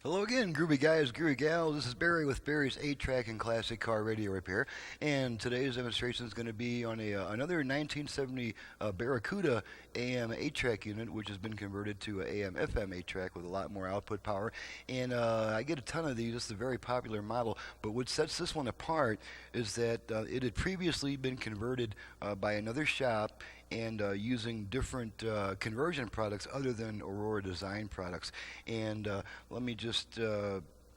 Hello again, groovy guys, groovy gals. This is Barry with Barry's 8-Track and Classic Car Radio Repair. And today's demonstration is going to be on another 1970 Barracuda AM 8-track unit, which has been converted to a AM FM 8-track with a lot more output power. And I get a ton of these. This is a very popular model. But what sets this one apart is that it had previously been converted by another shop and using different conversion products other than Aurora Design products. And let me just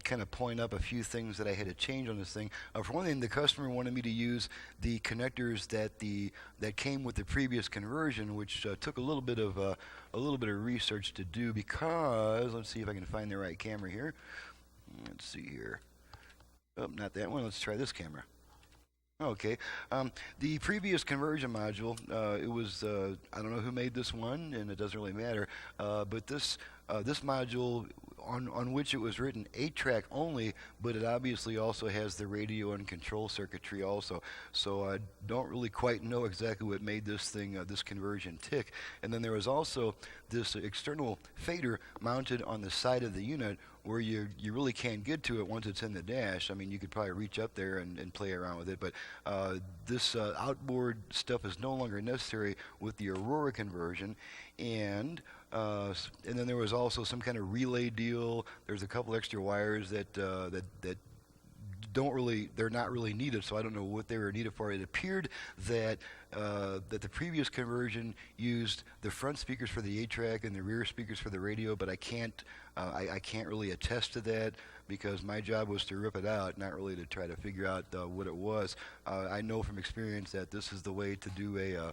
kind of point up a few things that I had to change on this thing. For one thing, the customer wanted me to use the connectors that came with the previous conversion, which took a little bit of research to do because let's see if I can find the right camera here. Let's see here. Oh, not that one. Let's try this camera. Okay, the previous conversion module, it was, I don't know who made this one, and it doesn't really matter, but this module on which it was written 8-track only, but it obviously also has the radio and control circuitry also, so I don't really quite know exactly what made this thing, this conversion tick. And then there was also this external fader mounted on the side of the unit where you really can't get to it once it's in the dash. I mean, you could probably reach up there and play around with it, but this outboard stuff is no longer necessary with the Aurora conversion. And then there was also some kind of relay deal. There's a couple extra wires that they're not really needed, so I don't know what they were needed for. It appeared that the previous conversion used the front speakers for the 8-track and the rear speakers for the radio, but I can't really attest to that because my job was to rip it out, not really to try to figure out what it was. I know from experience that this is the way to do a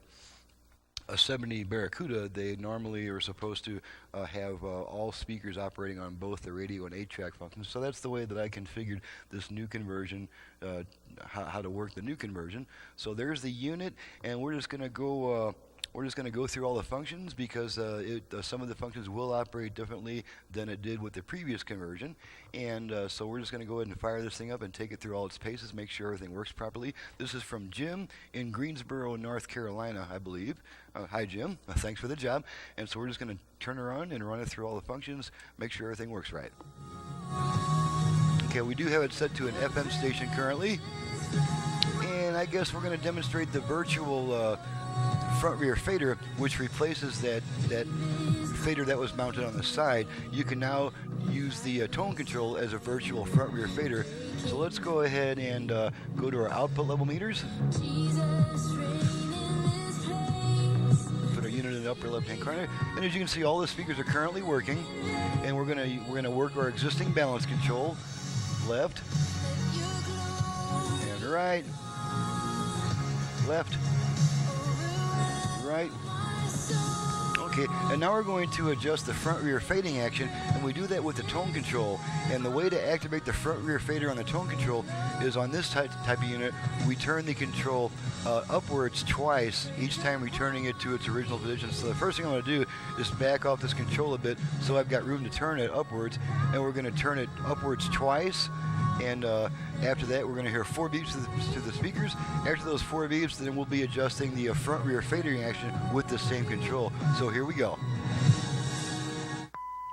70 Barracuda. They normally are supposed to have all speakers operating on both the radio and 8-track functions. So that's the way that I configured this new conversion, how to work the new conversion. So there's the unit, and we're just going to go. We're just going to go through all the functions because some of the functions will operate differently than it did with the previous conversion. And so we're just going to go ahead and fire this thing up and take it through all its paces, make sure everything works properly. This is from Jim in Greensboro, North Carolina, I believe. Hi, Jim. Thanks for the job. And so we're just going to turn her on and run it through all the functions, make sure everything works right. Okay, we do have it set to an FM station currently. And I guess we're going to demonstrate the virtual front rear fader, which replaces that fader that was mounted on the side. You can now use the tone control as a virtual front rear fader. So let's go ahead and go to our output level meters. Put our unit in the upper left hand corner, and as you can see, all the speakers are currently working, and we're gonna work our existing balance control, left and right, left, right. Okay, and now we're going to adjust the front rear fading action, and we do that with the tone control. And the way to activate the front rear fader on the tone control is on this type of unit, we turn the control upwards twice, each time returning it to its original position. So the first thing I'm going to do is back off this control a bit so I've got room to turn it upwards, and we're going to turn it upwards twice. And after that, we're going to hear 4 beeps to the speakers. After those 4 beeps, then we'll be adjusting the front rear fading action with the same control. So here we go.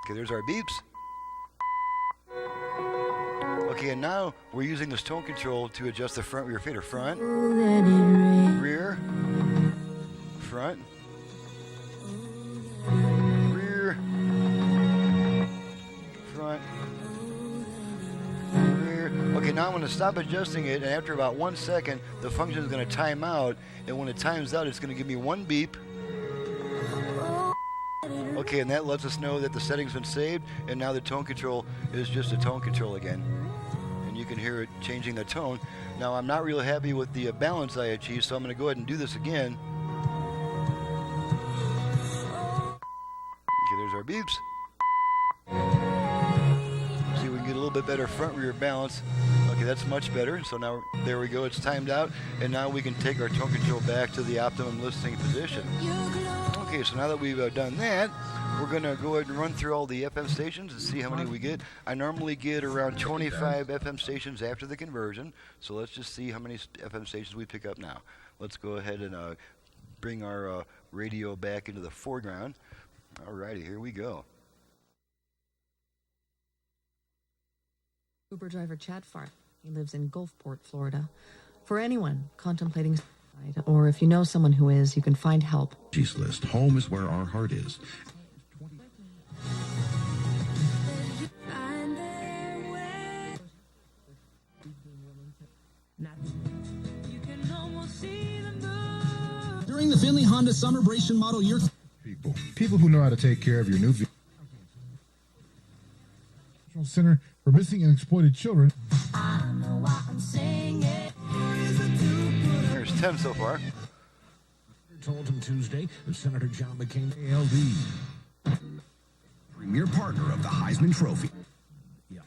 Okay, there's our beeps. Okay, and now we're using this tone control to adjust the front rear fader. Front, rear, front, rear, front, rear. Okay, now I'm going to stop adjusting it, and after about 1 second, the function is going to time out, and when it times out, it's going to give me 1 beep. Okay, and that lets us know that the setting's been saved, and now the tone control is just a tone control again. And you can hear it changing the tone. Now, I'm not real happy with the balance I achieved, so I'm going to go ahead and do this again. Okay, there's our beeps. See, we can get a little bit better front-rear balance. Okay, that's much better. So now, there we go, it's timed out, and now we can take our tone control back to the optimum listening position. Okay, so now that we've done that, we're going to go ahead and run through all the FM stations and see how many we get. I normally get around 25 FM stations after the conversion, so let's just see how many FM stations we pick up now. Let's go ahead and bring our radio back into the foreground. Alrighty, here we go. Uber driver Chad Fart. He lives in Gulfport, Florida. For anyone contemplating suicide, or if you know someone who is, you can find help. List. Home is where our heart is. During the Finley Honda Summerbration Model Year. People who know how to take care of your new vehicle. Center for Missing and Exploited Children. There's 10 so far. Told him Tuesday that Senator John McCain, ALD, premier partner of the Heisman Trophy. Yeah.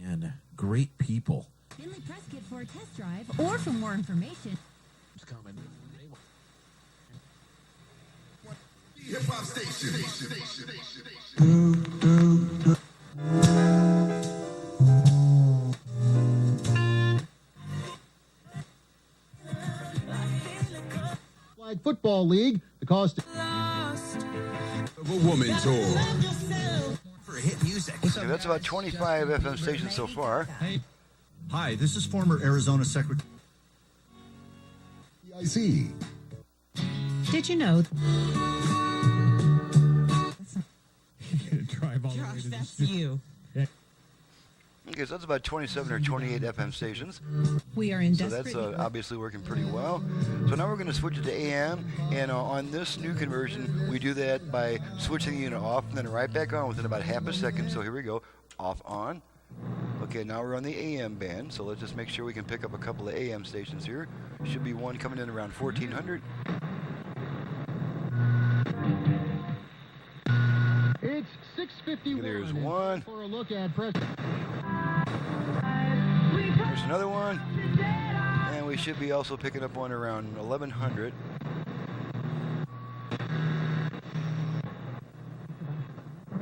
And great people. Finley Press Kit for a test drive or for more information. It's coming. Hip hop station. Flag Football League, the cost Of a woman tour. For hit music. Okay, that's about 25 FM stations so far. Hi, this is former Arizona Secretary. PIC. Did you know? Drive all the way to That's you. Okay, so that's about 27 or 28 FM stations. We are in So that's obviously working pretty well. So now we're going to switch it to AM, and on this new conversion, we do that by switching the unit off and then right back on within about half a second. So here we go, off, on. Okay, now we're on the AM band, so let's just make sure we can pick up a couple of AM stations here. Should be one coming in around 1400. It's 6:51. There's one. For a look at press. There's another one. And we should be also picking up one around 1100.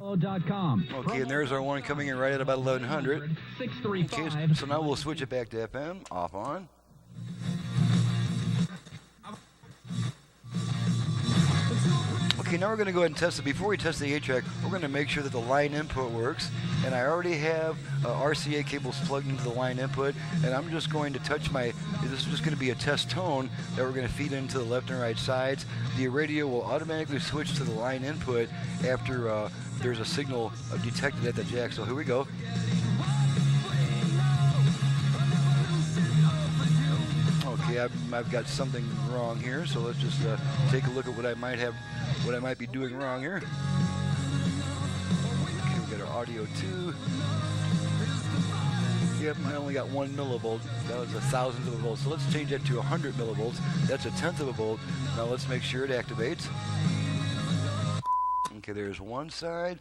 Okay, and there's our one coming in right at about 1100. Okay, so now we'll switch it back to FM, off, on. Okay, now we're going to go ahead and test it. Before we test the 8-track, we're going to make sure that the line input works. And I already have RCA cables plugged into the line input. And I'm just going to touch this is just going to be a test tone that we're going to feed into the left and right sides. The radio will automatically switch to the line input after there's a signal detected at the jack. So here we go. Okay, I've got something wrong here, so let's just take a look at what I might be doing wrong here. Okay, we got our audio 2. Yep, I only got 1 millivolt. That was a thousandth of a volt. So let's change that to 100 millivolts. That's a tenth of a volt. Now let's make sure it activates. Okay, there's one side.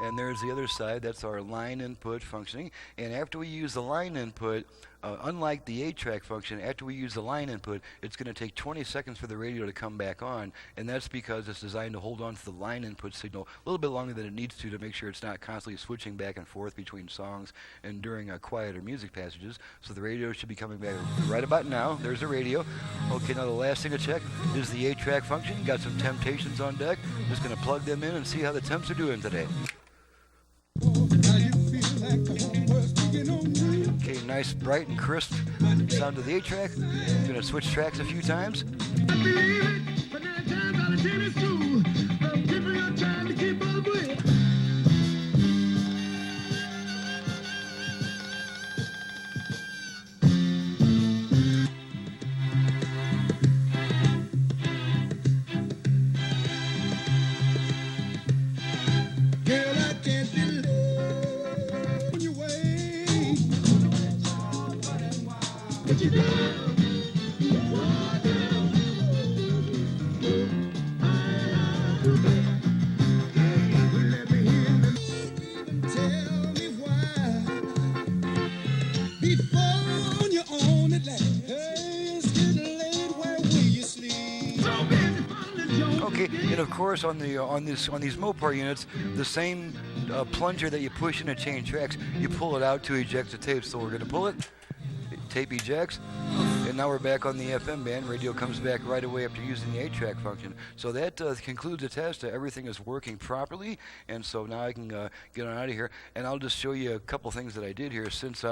And there's the other side. That's our line input functioning. And after we use the line input, unlike the 8-track function, after we use the line input, it's going to take 20 seconds for the radio to come back on. And that's because it's designed to hold on to the line input signal a little bit longer than it needs to make sure it's not constantly switching back and forth between songs and during quieter music passages. So the radio should be coming back right about now. There's the radio. Okay, now the last thing to check is the 8-track function. Got some Temptations on deck. Just going to plug them in and see how the temps are doing today. Okay, nice, bright and crisp sound of the 8-track. I'm going to switch tracks a few times. Okay, and of course on these Mopar units, the same plunger that you push in to change tracks, you pull it out to eject the tape. So we're going to pull it, tape ejects, And now we're back on the FM band. Radio comes back right away after using the 8-track function. So that concludes the test. Everything is working properly, and so now I can get on out of here. And I'll just show you a couple things that I did here. Since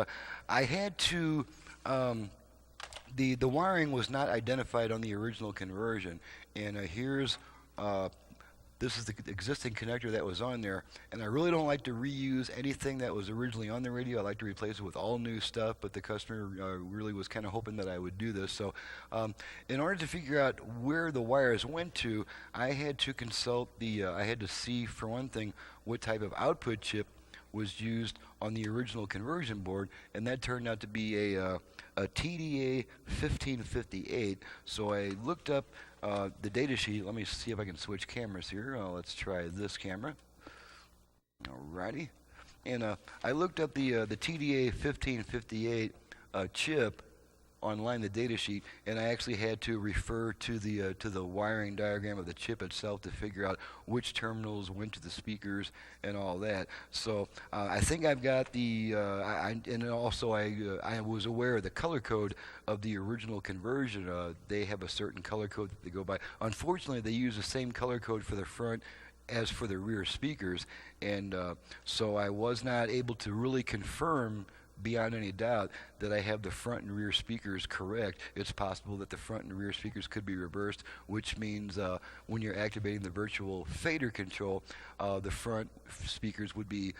I had to, the wiring was not identified on the original conversion, and here's this is the existing connector that was on there, and I really don't like to reuse anything that was originally on the radio. I like to replace it with all new stuff, but the customer really was kind of hoping that I would do this. So in order to figure out where the wires went to, I had to consult I had to see, for one thing, what type of output chip was used on the original conversion board, and that turned out to be a TDA 1558. So I looked up the data sheet. Let me see if I can switch cameras here. Let's try this camera. Alrighty. And I looked up the TDA 1558 chip online, the data sheet, and I actually had to refer to the wiring diagram of the chip itself to figure out which terminals went to the speakers and all that. So I think I've got and also I was aware of the color code of the original conversion. They have a certain color code that they go by. Unfortunately, they use the same color code for the front as for the rear speakers, and so I was not able to really confirm beyond any doubt that I have the front and rear speakers correct. It's possible that the front and rear speakers could be reversed, which means when you're activating the virtual fader control, the front speakers would be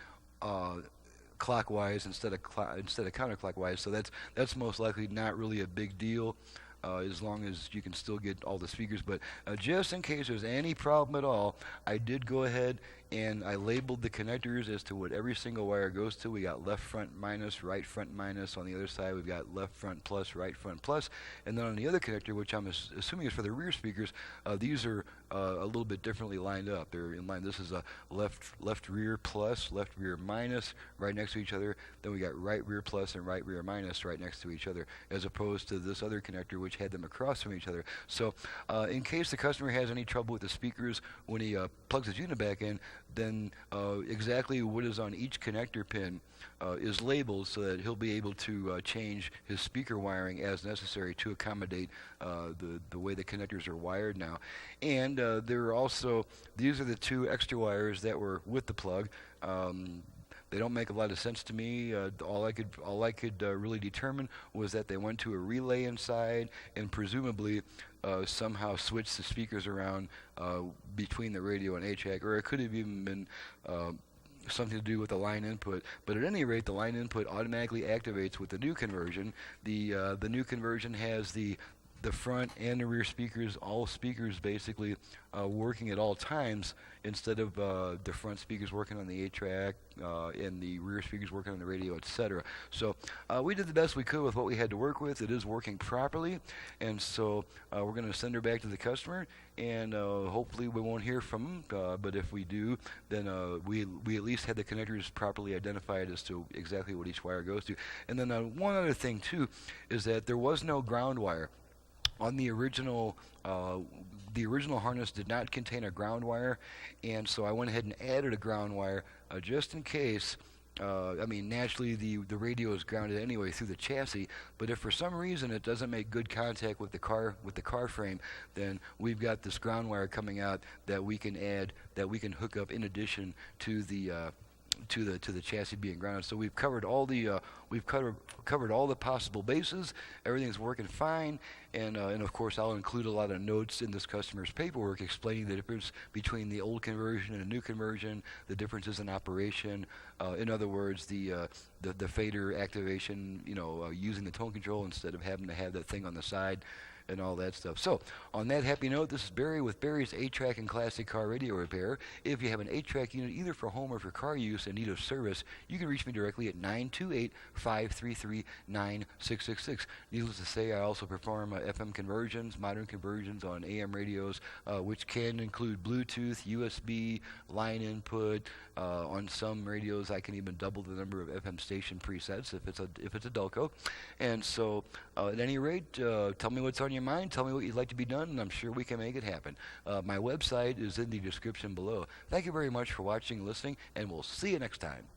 clockwise instead of counterclockwise. So that's most likely not really a big deal, as long as you can still get all the speakers. But just in case there's any problem at all, I did go ahead and I labeled the connectors as to what every single wire goes to. We got left front minus, right front minus. On the other side, we've got left front plus, right front plus. And then on the other connector, which I'm assuming is for the rear speakers, these are a little bit differently lined up. They're in line. This is a left rear plus, left rear minus, right next to each other. Then we got right rear plus and right rear minus right next to each other, as opposed to this other connector, which had them across from each other. So in case the customer has any trouble with the speakers when he plugs his unit back in, then exactly what is on each connector pin is labeled so that he'll be able to change his speaker wiring as necessary to accommodate the way the connectors are wired now. And there are also, these are the two extra wires that were with the plug. They don't make a lot of sense to me. All I could really determine was that they went to a relay inside and presumably somehow switched the speakers around between the radio and 8-track, or it could have even been something to do with the line input. But at any rate, the line input automatically activates with the new conversion. The new conversion has the front and the rear speakers, all speakers basically working at all times, instead of the front speakers working on the 8-track and the rear speakers working on the radio, etc. So we did the best we could with what we had to work with. It is working properly, and so we're going to send her back to the customer, and hopefully we won't hear from them, but if we do, then we at least had the connectors properly identified as to exactly what each wire goes to. And then one other thing too is that there was no ground wire. On the original harness did not contain a ground wire, and so I went ahead and added a ground wire just in case. I mean, naturally the radio is grounded anyway through the chassis, but if for some reason it doesn't make good contact with the car frame, then we've got this ground wire coming out that we can add, that we can hook up in addition to the chassis being grounded. So we've covered all the covered all the possible bases. Everything's working fine, and of course I'll include a lot of notes in this customer's paperwork explaining the difference between the old conversion and the new conversion, the differences in operation. In other words, the fader activation, using the tone control instead of having to have that thing on the side, and all that stuff. So, on that happy note, this is Barry with Barry's 8-track and classic car radio repair. If you have an 8-track unit either for home or for car use in need of service, you can reach me directly at 928-533-9666. Needless to say, I also perform FM conversions, modern conversions on AM radios, which can include Bluetooth, USB, line input. On some radios, I can even double the number of FM station presets if it's a Delco. And so, at any rate, tell me what's on your mind. Tell me what you'd like to be done, and I'm sure we can make it happen. My website is in the description below. Thank you very much for watching and listening, and we'll see you next time.